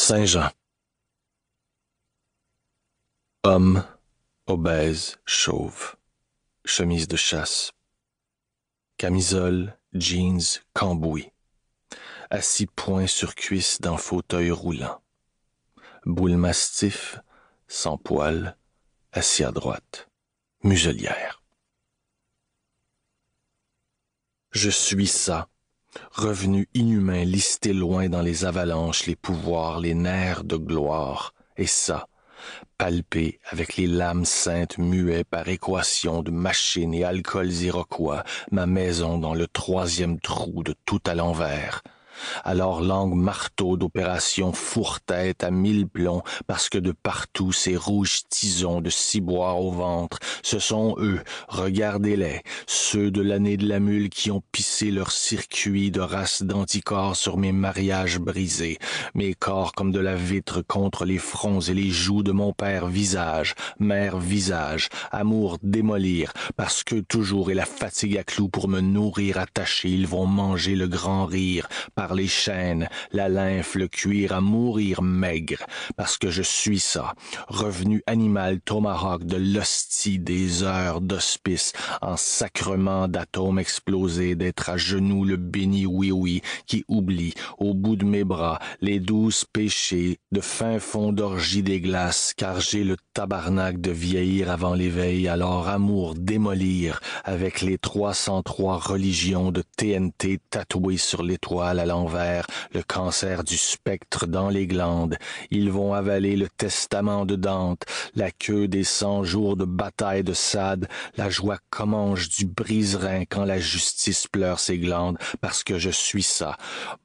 Saint-Jean. Homme, obèse, chauve, chemise de chasse, camisole, jeans, cambouis, assis point sur cuisse dans fauteuil roulant, boule mastif, sans poil, assis à droite, muselière. Je suis ça, revenu inhumain listé loin dans les avalanches, les pouvoirs, les nerfs de gloire, et ça, palpé avec les lames saintes muets par équation de machines et alcools iroquois, ma maison dans le troisième trou de tout à l'envers. Alors langue marteau d'opération fourre-tête à 1000 plombs, parce que de partout ces rouges tisons de ciboire au ventre, ce sont eux, regardez-les, ceux de l'année de la mule qui ont pissé leur circuit de race d'anticorps sur mes mariages brisés, mes corps comme de la vitre contre les fronts et les joues de mon père visage, mère visage, amour démolir, parce que toujours et la fatigue à clous pour me nourrir attaché, ils vont manger le grand rire, par les chaînes, la lymphe, le cuir à mourir maigre, parce que je suis ça, revenu animal tomahawk de l'hostie des heures d'hospice, en sacrement d'atomes explosés, d'être à genoux le béni oui-oui, qui oublie, au bout de mes bras, les 12 péchés, de fin fond d'orgie des glaces, car j'ai le tabarnak de vieillir avant l'éveil, alors amour démolir, avec les 303 religions de TNT tatouées sur l'étoile à l'envers, le cancer du spectre dans les glandes. Ils vont avaler le testament de Dante, la queue des 100 jours de bataille de Sade, la joie commange du brise-rein quand la justice pleure ses glandes, parce que je suis ça.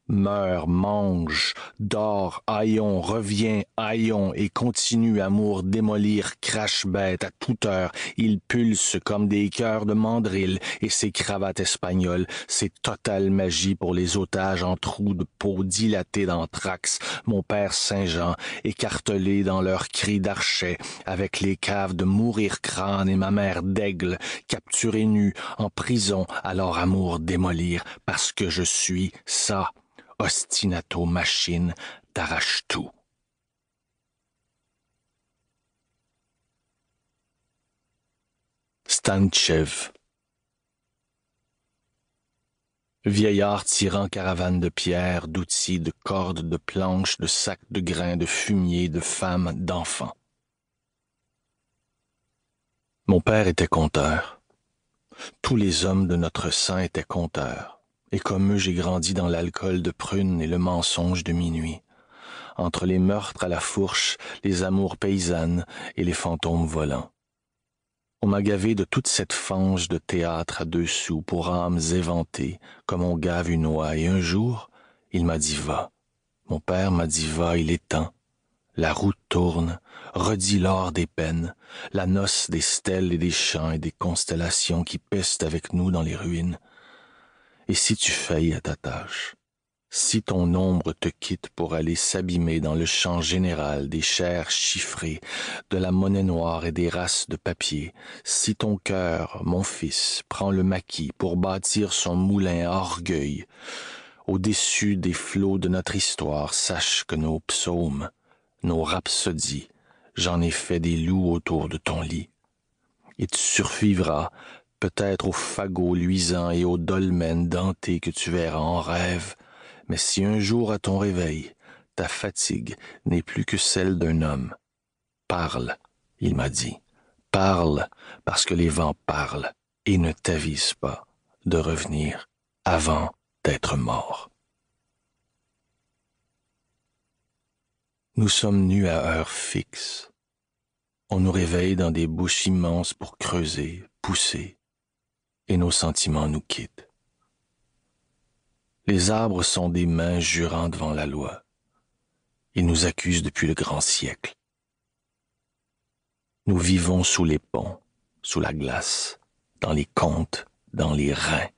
Meurs, mange, dors, haillons, reviens, haillons, et continue, amour, démolir, crache-bête, à toute heure, il pulse comme des cœurs de mandrill, et ses cravates espagnoles, c'est totale magie pour les otages en trous de peau dilatés d'anthrax, mon père Saint-Jean, écartelé dans leurs cris d'archet, avec les caves de mourir crâne et ma mère d'aigle, capturée nue, en prison, alors amour démolir, parce que je suis ça. Ostinato machine, t'arrache tout. Stanchev. Vieillard tirant caravane de pierres, d'outils, de cordes, de planches, de sacs de grains, de fumier, de femmes, d'enfants. Mon père était conteur. Tous les hommes de notre sang étaient conteurs. Et comme eux, j'ai grandi dans l'alcool de prune et le mensonge de minuit, entre les meurtres à la fourche, les amours paysannes et les fantômes volants. On m'a gavé de toute cette fange de théâtre à 2 sous pour âmes éventées, comme on gave une oie, et un jour, il m'a dit va. Mon père m'a dit va, il est temps. La roue tourne, redit l'or des peines, la noce des stèles et des champs et des constellations qui pestent avec nous dans les ruines. Et si tu faillis à ta tâche, si ton ombre te quitte pour aller s'abîmer dans le champ général des chairs chiffrées, de la monnaie noire et des races de papier, si ton cœur, mon fils, prend le maquis pour bâtir son moulin à orgueil, au-dessus des flots de notre histoire, sache que nos psaumes, nos rhapsodies, j'en ai fait des loups autour de ton lit. Et tu survivras, peut-être aux fagots luisants et aux dolmens dentés que tu verras en rêve, mais si un jour à ton réveil, ta fatigue n'est plus que celle d'un homme, parle, il m'a dit, parle, parce que les vents parlent, et ne t'avise pas de revenir avant d'être mort. Nous sommes nus à heure fixe. On nous réveille dans des bouches immenses pour creuser, pousser, et nos sentiments nous quittent. Les arbres sont des mains jurant devant la loi. Ils nous accusent depuis le grand siècle. Nous vivons sous les ponts, sous la glace, dans les contes, dans les reins.